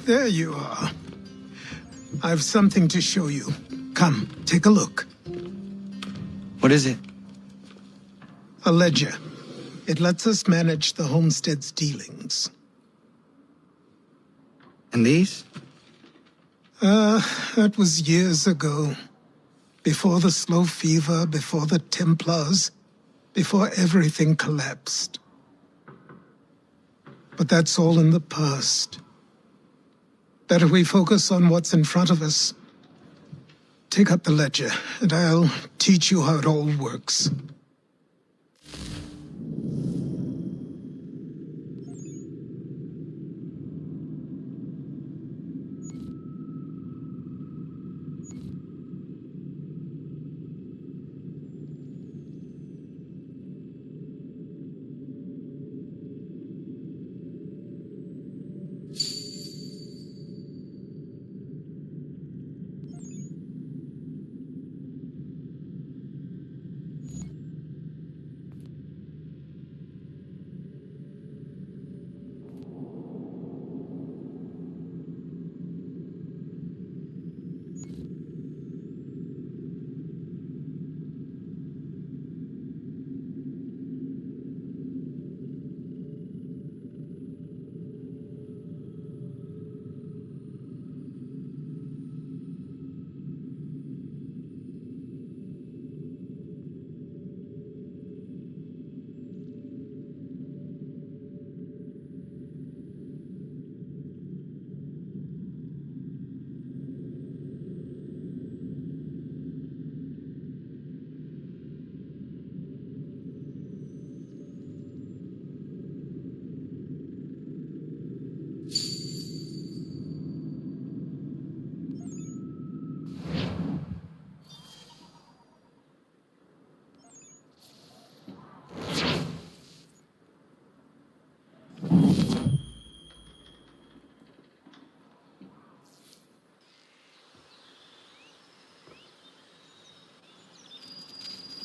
There you are. I've something to show you. Come, take a look. What is it? A ledger. It lets us manage the homestead's dealings. And these? That was years ago. Before the slow fever, before the Templars, before everything collapsed. But that's all in the past. Better we focus on what's in front of us. Take up the ledger, and I'll teach you how it all works.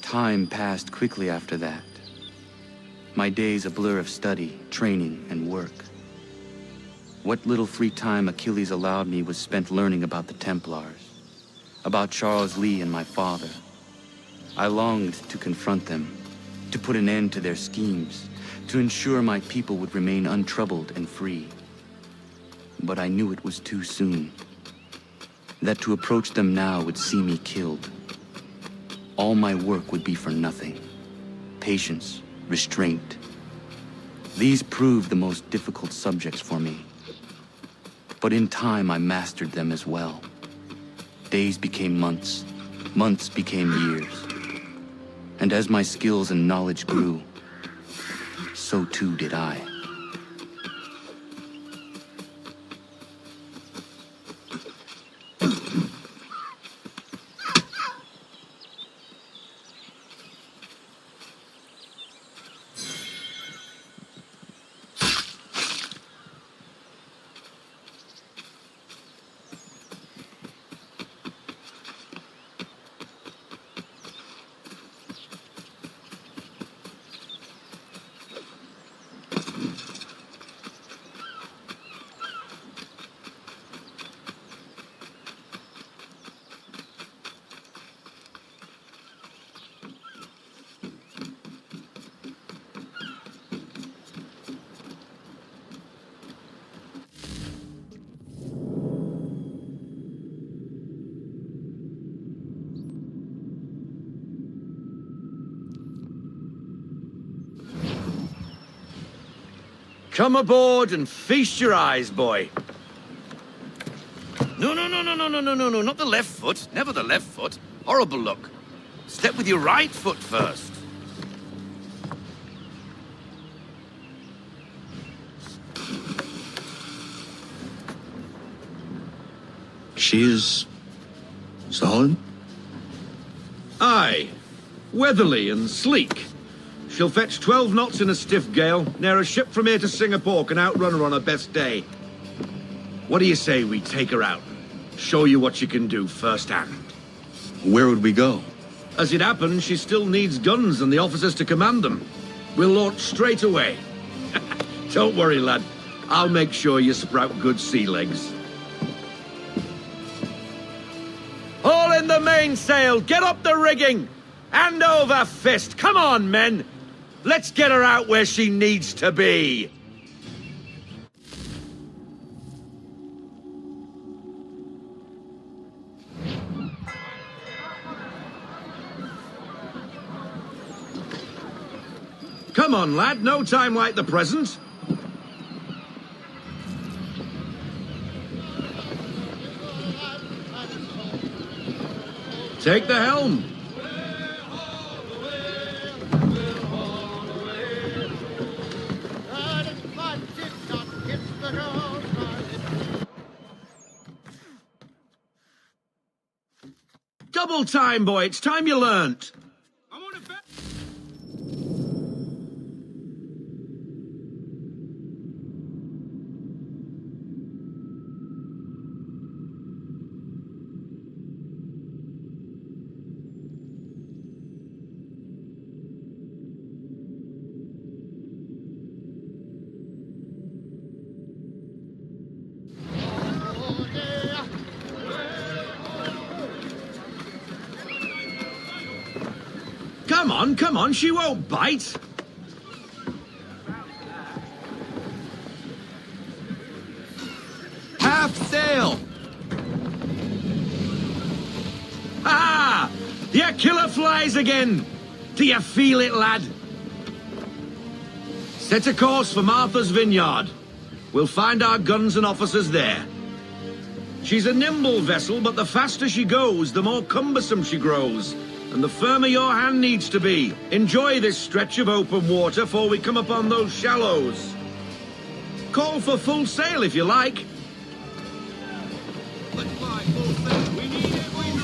Time passed quickly after that. My days a blur of study, training, and work. What little free time Achilles allowed me was spent learning about the Templars, about Charles Lee and my father. I longed to confront them, to put an end to their schemes, to ensure my people would remain untroubled and free. But I knew it was too soon, that to approach them now would see me killed. All my work would be for nothing. Patience, restraint. These proved the most difficult subjects for me. But in time, I mastered them as well. Days became months, months became years. And as my skills and knowledge grew, so too did I. Come aboard and feast your eyes, boy. No, not the left foot. Never the left foot. Horrible look. Step with your right foot first. She is solid? Aye. Weatherly and sleek. She'll fetch 12 knots in a stiff gale, ne'er a ship from here to Singapore can outrun her on her best day. What do you say we take her out? Show you what she can do firsthand. Where would we go? As it happens, she still needs guns and the officers to command them. We'll launch straight away. Don't worry, lad. I'll make sure you sprout good sea legs. All in the mainsail! Get up the rigging! Hand over fist! Come on, men! Let's get her out where she needs to be! Come on, lad, no time like the present. Take the helm. Double time, boy. It's time you learnt. Come on, she won't bite. Half sail! Ha! Your killer flies again! Do you feel it, lad? Set a course for Martha's Vineyard. We'll find our guns and officers there. She's a nimble vessel, but the faster she goes, the more cumbersome she grows. And the firmer your hand needs to be. Enjoy this stretch of open water before we come upon those shallows. Call for full sail if you like. Let's fly full sail. We need it, full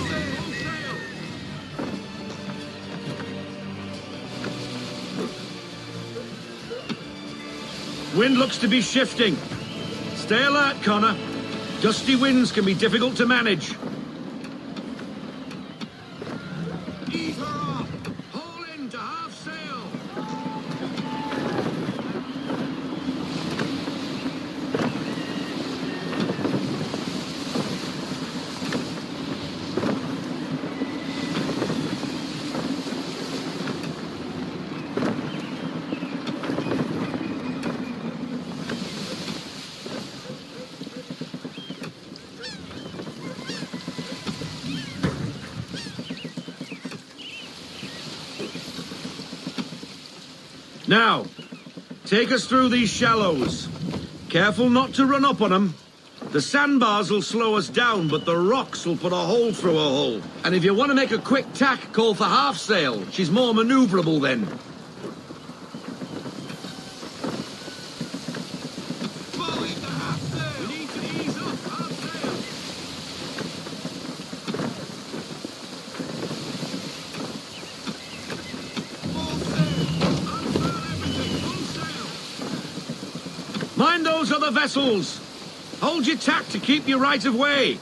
sail. Wind looks to be shifting. Stay alert, Connor. Gusty winds can be difficult to manage. Ease her off! Haul in to half sail! Now, take us through these shallows. Careful not to run up on them. The sandbars will slow us down, but the rocks will put a hole through a hull. And if you want to make a quick tack, call for half sail. She's more maneuverable then. Mind those other vessels! Hold your tack to keep your right of way!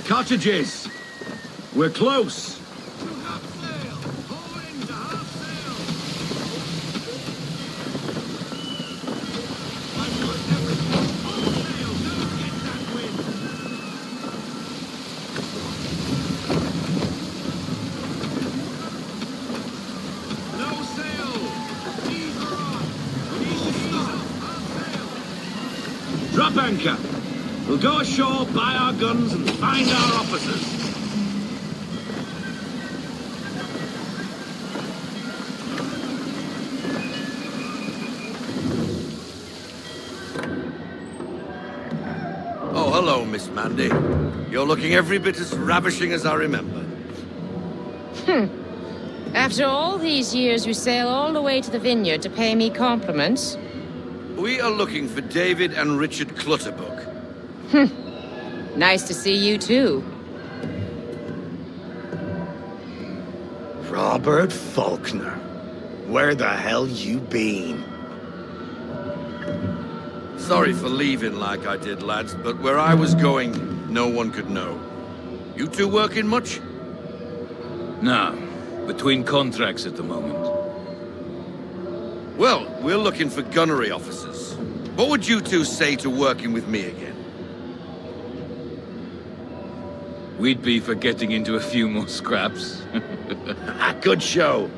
Cottages! We're close! up anchor. We'll go ashore, buy our guns, and find our officers. Oh, hello, Miss Mandy. You're looking every bit as ravishing as I remember. After all these years, you sail all the way to the vineyard to pay me compliments? We are looking for David and Richard Clutterbuck. Nice to see you, too. Robert Faulkner. Where the hell you been? Sorry for leaving like I did, lads, but where I was going, no one could know. You two working much? No. Between contracts at the moment. Well, we're looking for gunnery officers. What would you two say to working with me again? We'd be for getting into a few more scraps. Good show.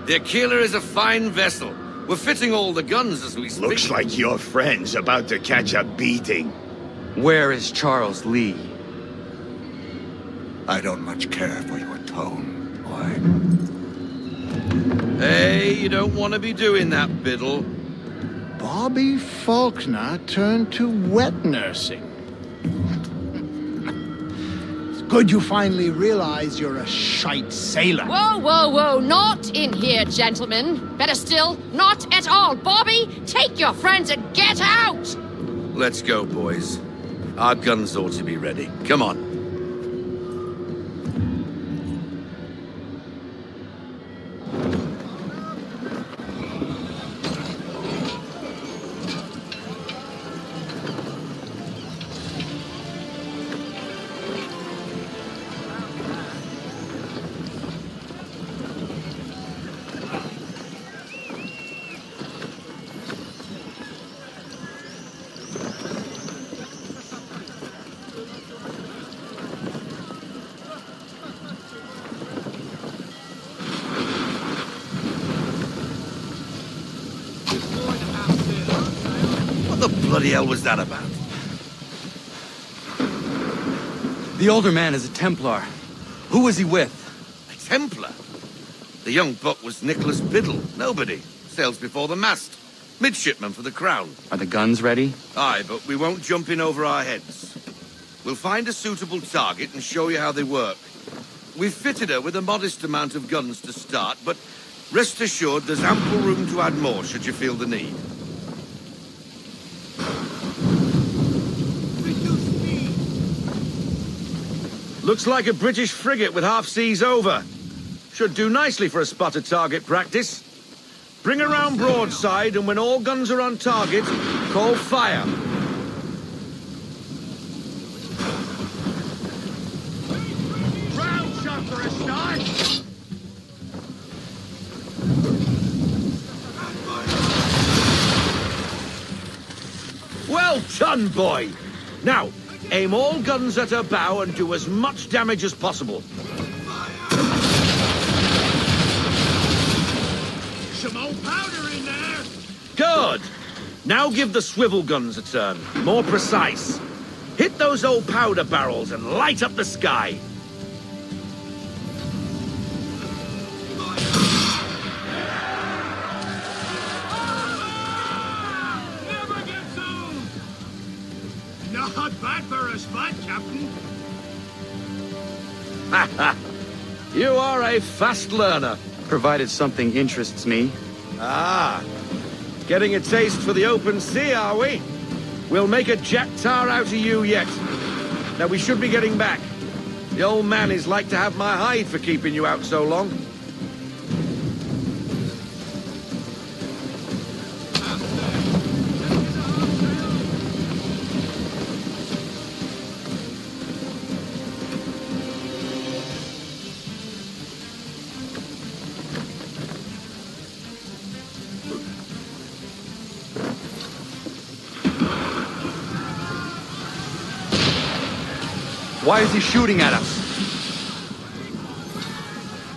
The Aquila is a fine vessel. We're fitting all the guns as we speak. Looks like your friend's about to catch a beating. Where is Charles Lee? I don't much care for your tone, boy. Hey, you don't want to be doing that, Biddle. Bobby Faulkner turned to wet nursing. It's good you finally realize you're a shite sailor. Whoa, whoa, whoa, not in here, gentlemen. Better still, not at all. Bobby, take your friends and get out! Let's go, boys. Our guns ought to be ready. Come on. What the bloody hell was that about? The older man is a Templar. Who was he with? A Templar? The young buck was Nicholas Biddle. Nobody. Sails before the mast. Midshipman for the Crown. Are the guns ready? Aye, but we won't jump in over our heads. We'll find a suitable target and show you how they work. We've fitted her with a modest amount of guns to start, but rest assured there's ample room to add more should you feel the need. Looks like a British frigate with half seas over. Should do nicely for a spotted target practice. Bring her round broadside, and when all guns are on target, call fire. Round shot for a start. Well done, boy. Now, aim all guns at her bow and do as much damage as possible. Some old powder in there. Good. Now give the swivel guns a turn. More precise. Hit those old powder barrels and light up the sky. Never gets old. Not bad for a spot, Captain. You are a fast learner. Provided something interests me. Ah, getting a taste for the open sea, are we? We'll make a jack tar out of you yet. Now we should be getting back. The old man is like to have my hide for keeping you out so long. Why is he shooting at us?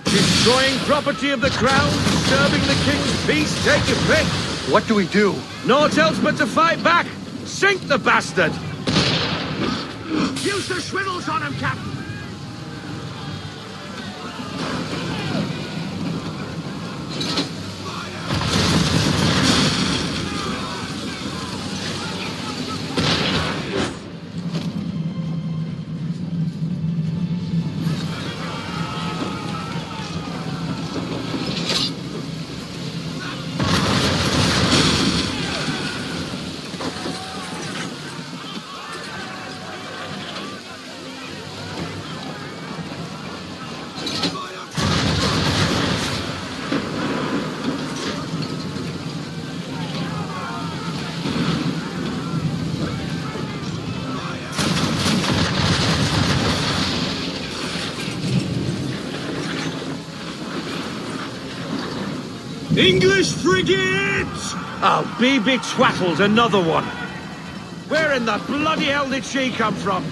Destroying property of the crown, disturbing the king's peace, take your pick. What do we do? Naught else but to fight back. Sink the bastard! Use the swivels on him, Captain! English frigate! Oh, BB Twattles, another one. Where in the bloody hell did she come from?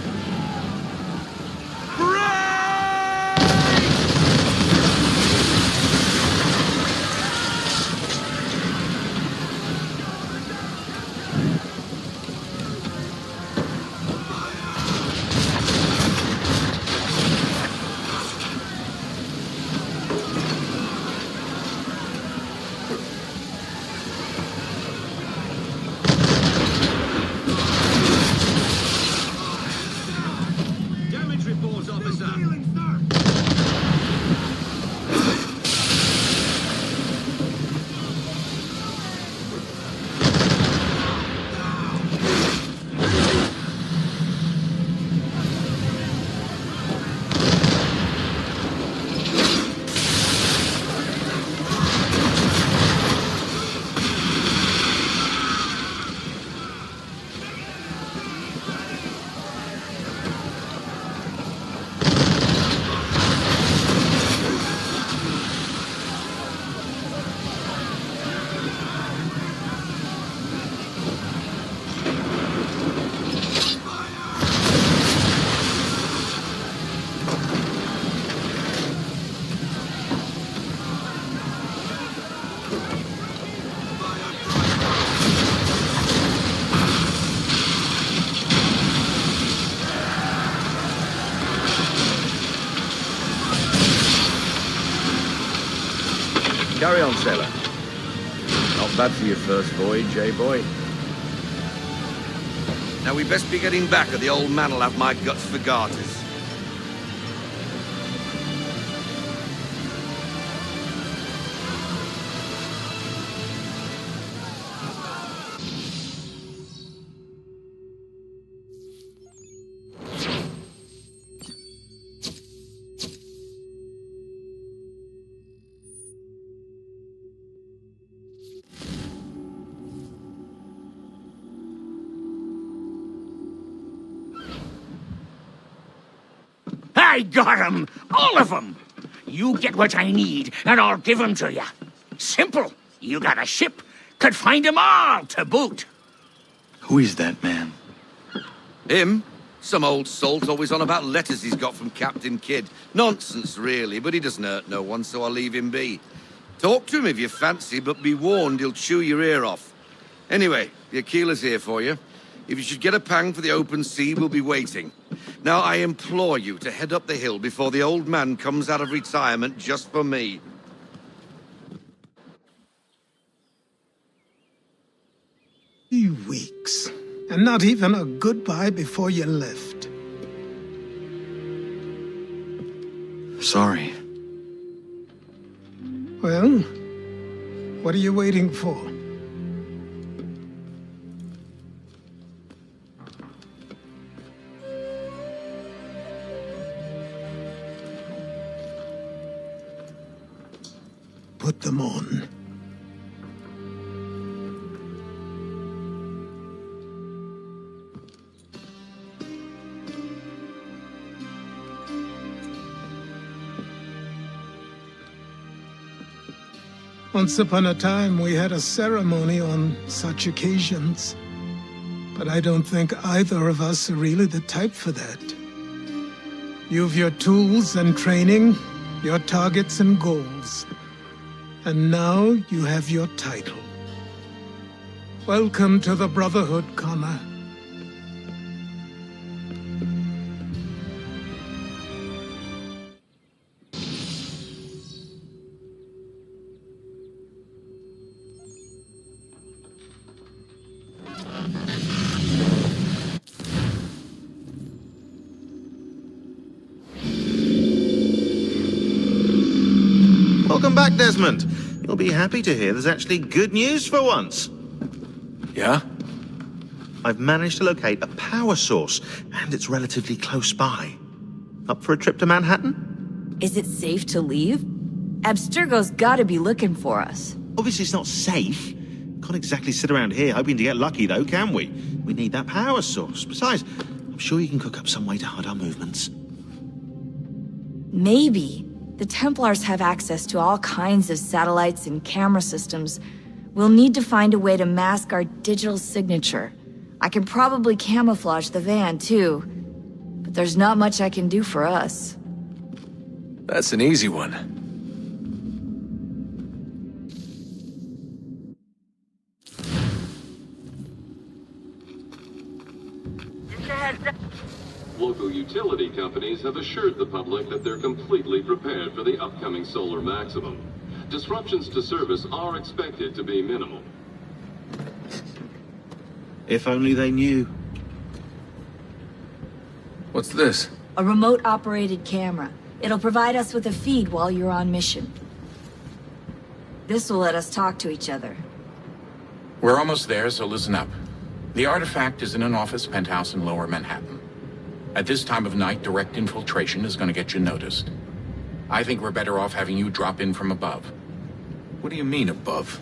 Carry on, sailor. Not bad for your first voyage, eh, boy? Now we best be getting back, or the old man'll have my guts for garters. I got 'em! All of 'em! You get what I need, and I'll give 'em to you. Simple. You got a ship, could find 'em all to boot. Who is that man? Him? Some old salt always on about letters he's got from Captain Kidd. Nonsense, really, but he doesn't hurt no one, so I'll leave him be. Talk to him if you fancy, but be warned he'll chew your ear off. Anyway, the Aquila's here for you. If you should get a pang for the open sea, we'll be waiting. Now, I implore you to head up the hill before the old man comes out of retirement just for me. 3 weeks, and not even a goodbye before you left. Sorry. Well, what are you waiting for? Put them on. Once upon a time, we had a ceremony on such occasions. But I don't think either of us are really the type for that. You've your tools and training, your targets and goals. And now you have your title. Welcome to the Brotherhood, Connor. Welcome back, Desmond. You'll be happy to hear there's actually good news for once. Yeah? I've managed to locate a power source, and it's relatively close by. Up for a trip to Manhattan? Is it safe to leave? Abstergo's gotta be looking for us. Obviously it's not safe. Can't exactly sit around here hoping to get lucky, though, can we? We need that power source. Besides, I'm sure you can cook up some way to hide our movements. Maybe. The Templars have access to all kinds of satellites and camera systems. We'll need to find a way to mask our digital signature. I can probably camouflage the van, too. But there's not much I can do for us. That's an easy one. Local utility companies have assured the public that they're completely prepared for the upcoming solar maximum. Disruptions to service are expected to be minimal. If only they knew. What's this? A remote-operated camera. It'll provide us with a feed while you're on mission. This will let us talk to each other. We're almost there, so listen up. The artifact is in an office penthouse in Lower Manhattan. At this time of night, direct infiltration is going to get you noticed. I think we're better off having you drop in from above. What do you mean, above?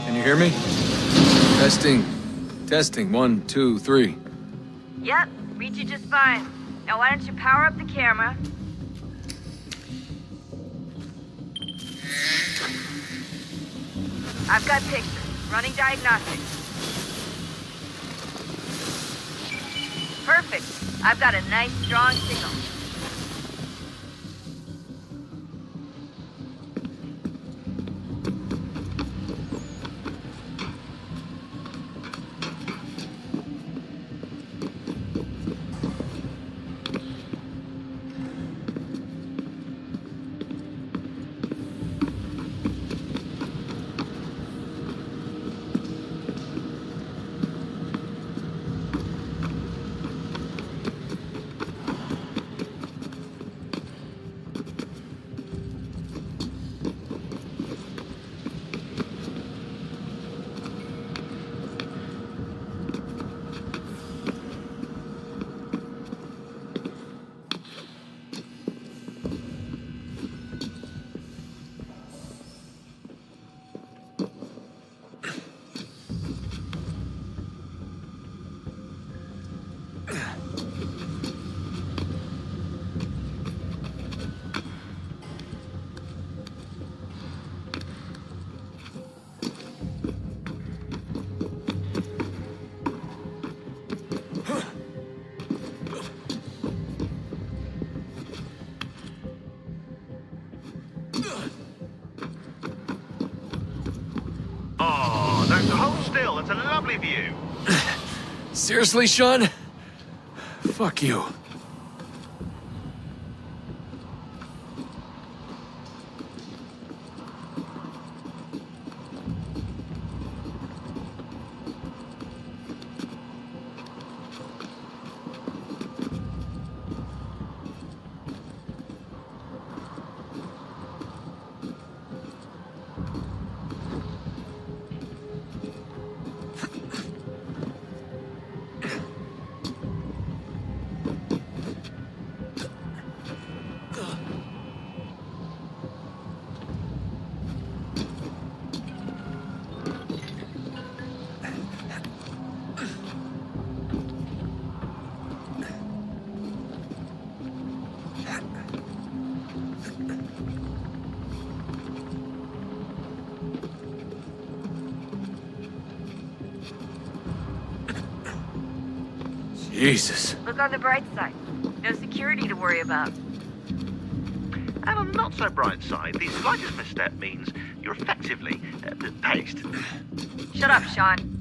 Can you hear me? Testing. Testing. 1, 2, 3. Yep, read you just fine. Now why don't you power up the camera? I've got pictures. Running diagnostics. Perfect. I've got a nice, strong signal. Oh, don't hold still. It's a lovely view. Seriously, Sean? Fuck you. Jesus. Look on the bright side. No security to worry about. And on the not so bright side, the slightest misstep means you're effectively paste. Shut up, Sean.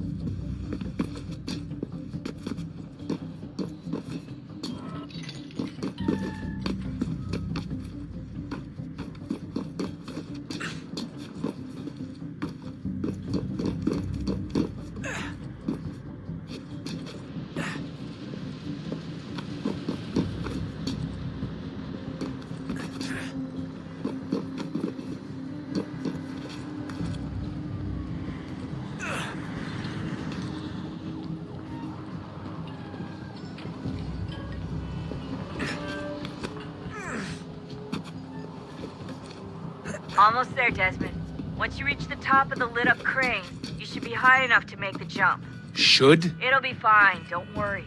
Almost there, Desmond. Once you reach the top of the lit-up crane, you should be high enough to make the jump. Should? It'll be fine, don't worry.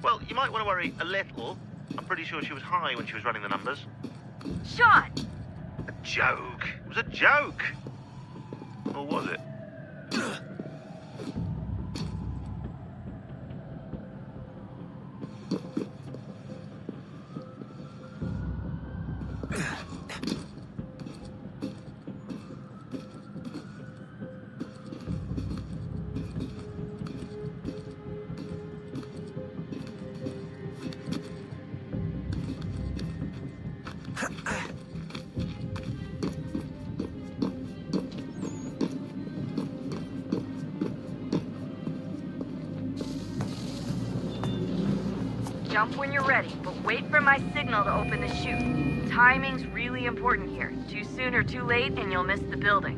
Well, you might want to worry a little. I'm pretty sure she was high when she was running the numbers. Sean! A joke. It was a joke. Or was it? Jump when you're ready, but wait for my signal to open the chute. Timing's really important here. Too soon or too late, and you'll miss the building.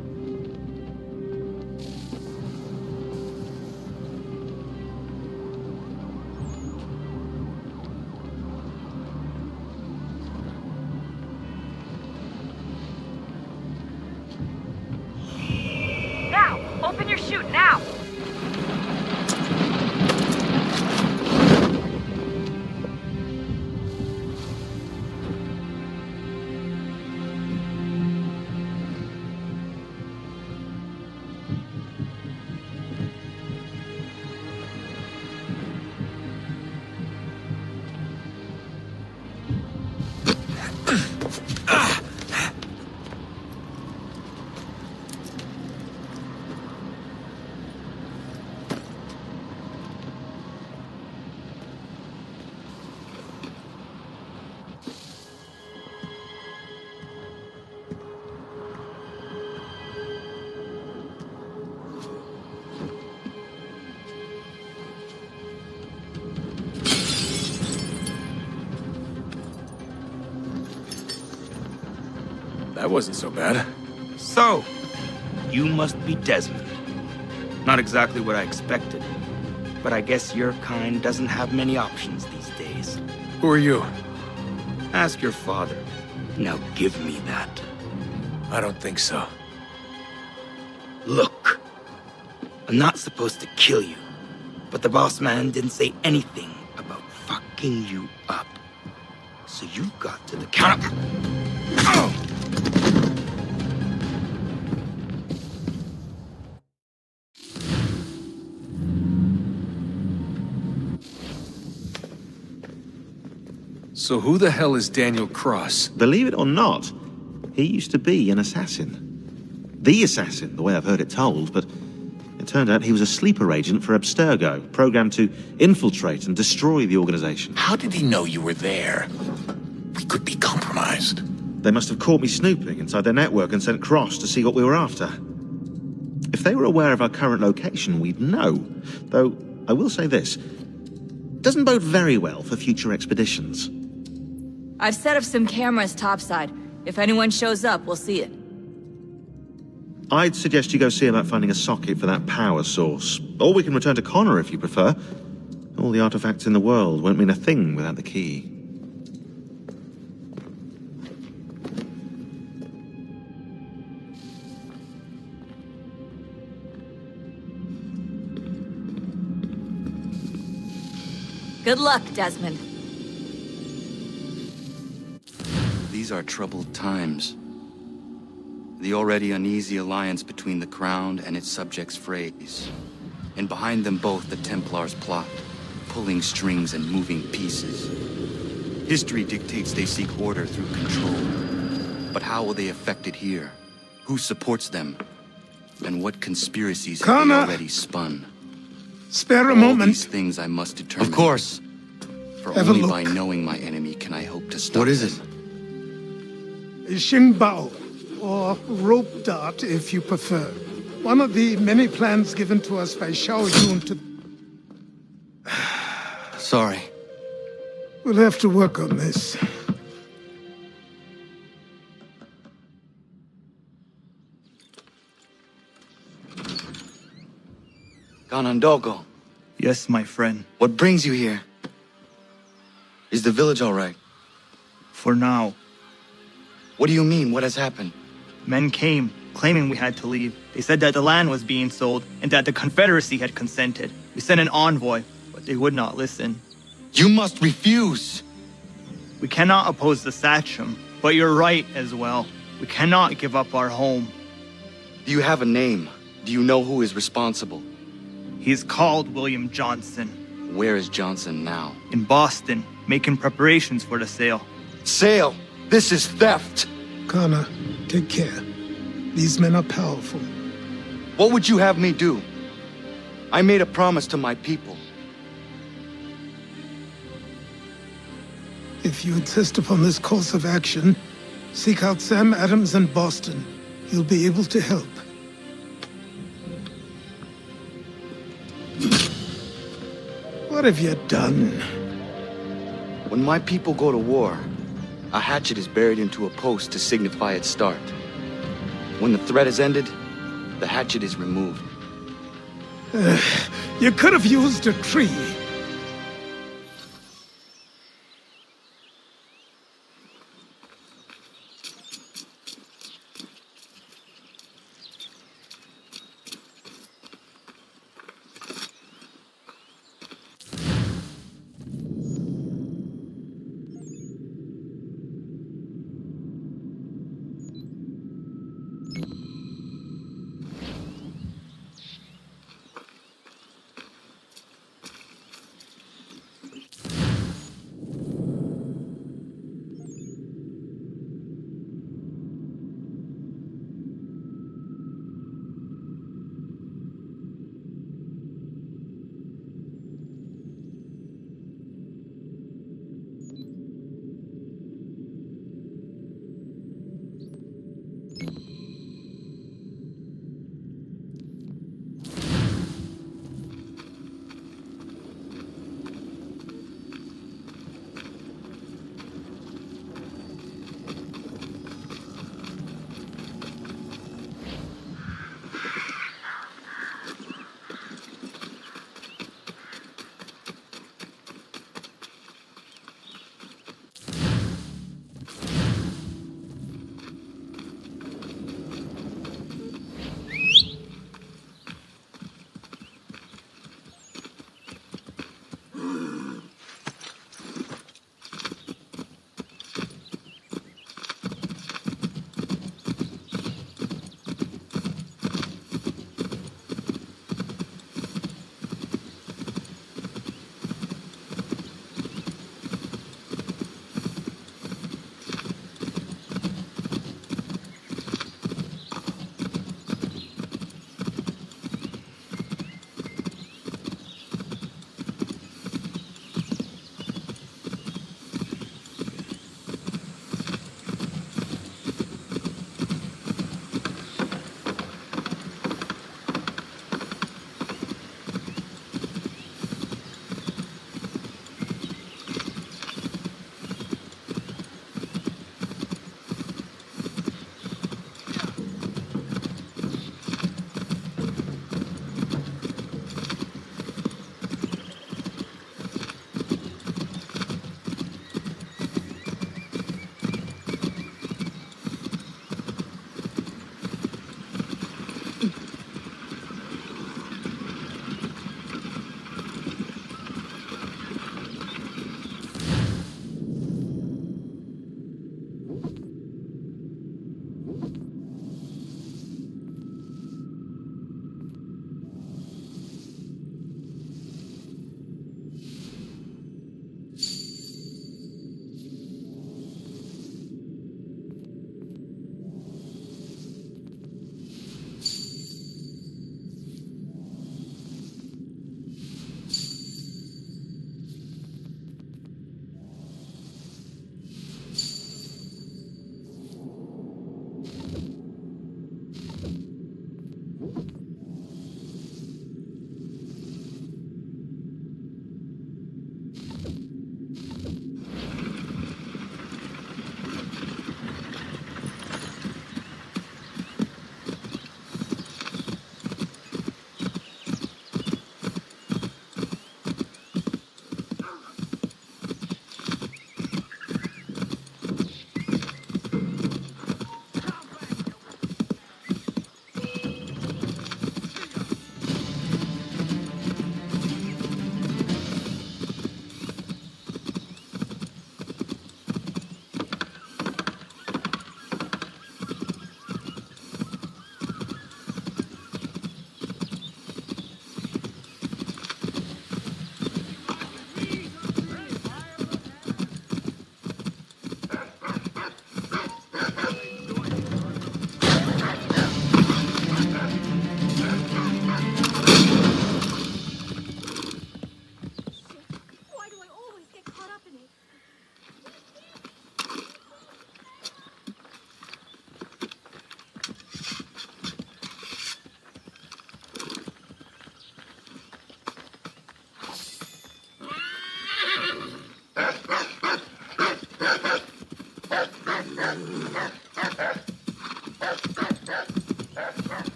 Now! Open your chute, now! That wasn't so bad. So, you must be Desmond. Not exactly what I expected, but I guess your kind doesn't have many options these days. Who are you? Ask your father. Now give me that. I don't think so. Look, I'm not supposed to kill you, but the boss man didn't say anything about fucking you up. So you got to the counter. So who the hell is Daniel Cross? Believe it or not, he used to be an assassin. The assassin, the way I've heard it told, but it turned out he was a sleeper agent for Abstergo, programmed to infiltrate and destroy the organization. How did he know you were there? We could be compromised. They must have caught me snooping inside their network and sent Cross to see what we were after. If they were aware of our current location, we'd know. Though, I will say this. Doesn't bode very well for future expeditions. I've set up some cameras topside. If anyone shows up, we'll see it. I'd suggest you go see about finding a socket for that power source. Or we can return to Connor if you prefer. All the artifacts in the world won't mean a thing without the key. Good luck, Desmond. These are troubled times. The already uneasy alliance between the Crown and its subjects frays. And behind them both, the Templars plot, pulling strings and moving pieces. History dictates they seek order through control. But how will they affect it here? Who supports them? And what conspiracies have they already spun? Spare a All moment. these things I must determine. Of course. For Have a only look. by knowing my enemy can I hope to stop What is them. A Xingbao, or rope dart if you prefer. One of the many plans given to us by Xiao Yun to... Sorry. We'll have to work on this. Ganondogo, Yes, my friend. what brings you here? Is the village all right? For now. What do you mean? What has happened? Men came, claiming we had to leave. They said that the land was being sold, and that the Confederacy had consented. We sent an envoy, but they would not listen. You must refuse! We cannot oppose the Sachem, but you're right as well. We cannot give up our home. Do you have a name? Do you know who is responsible? He is called William Johnson. Where is Johnson now? In Boston, making preparations for the sale. Sale! This is theft! Kana, take care. These men are powerful. What would you have me do? I made a promise to my people. If you insist upon this course of action, seek out Sam Adams in Boston. He'll be able to help. What have you done? When my people go to war, a hatchet is buried into a post to signify its start. When the threat is ended, the hatchet is removed. You could have used a tree.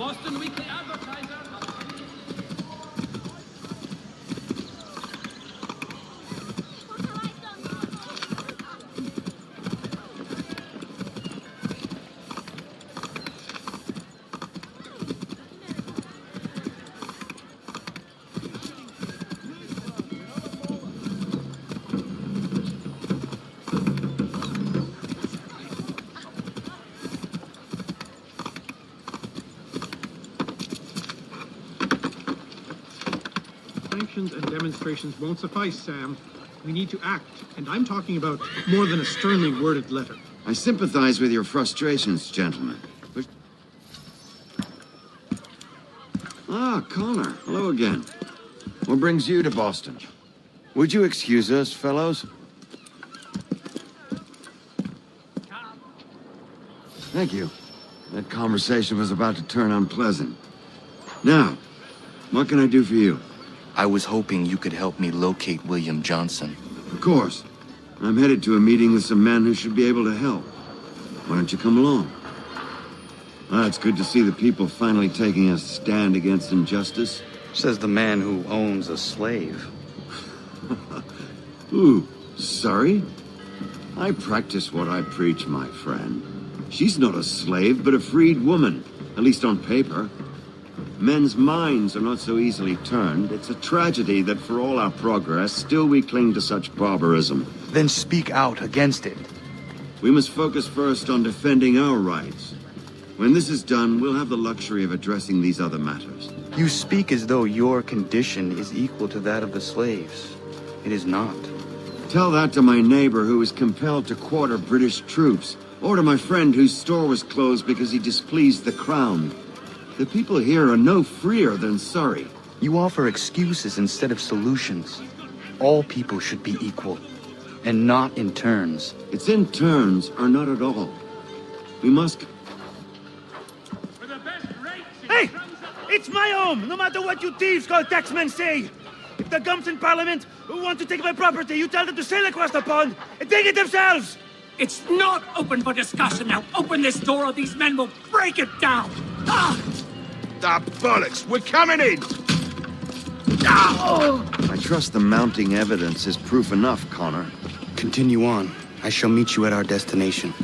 Boston Weekly Advertiser. Sanctions and demonstrations won't suffice, Sam. We need to act, and I'm talking about more than a sternly worded letter. I sympathize with your frustrations, gentlemen. But... Ah, Connor. Hello again. What brings you to Boston? Would you excuse us, fellows? Thank you. That conversation was about to turn unpleasant. Now, what can I do for you? I was hoping you could help me locate William Johnson. Of course. I'm headed to a meeting with some men who should be able to help. Why don't you come along? Ah, it's good to see the people finally taking a stand against injustice. Says the man who owns a slave. Ooh, sorry? I practice what I preach, my friend. She's not a slave, but a freed woman, at least on paper. Men's minds are not so easily turned. It's a tragedy that for all our progress, still we cling to such barbarism. Then speak out against it. We must focus first on defending our rights. When this is done, we'll have the luxury of addressing these other matters. You speak as though your condition is equal to that of the slaves. It is not. Tell that to my neighbor who was compelled to quarter British troops, or to my friend whose store was closed because he displeased the crown. The people here are no freer than Surrey. You offer excuses instead of solutions. All people should be equal, and not in turns. It's in turns, or not at all. We must... Hey! It's my home, no matter what you thieves called taxmen say! If the gums in Parliament who want to take my property, you tell them to sail across the pond and take it themselves! It's not open for discussion now. Open this door or these men will break it down. Ah! Ah, bollocks! We're coming in! I trust the mounting evidence is proof enough, Connor. Continue on. I shall meet you at our destination.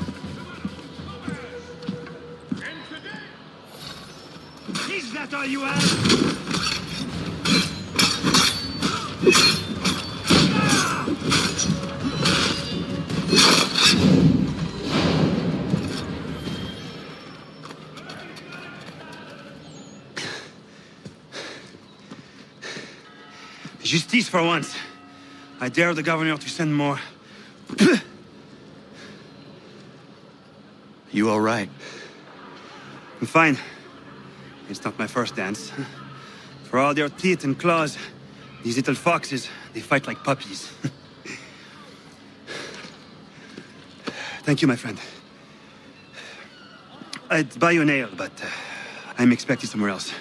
Is that all you have? Justice for once. I dare the governor to send more. You all right? I'm fine. It's not my first dance. For all their teeth and claws, these little foxes, they fight like puppies. Thank you, my friend. I'd buy you an ale, but I'm expected somewhere else.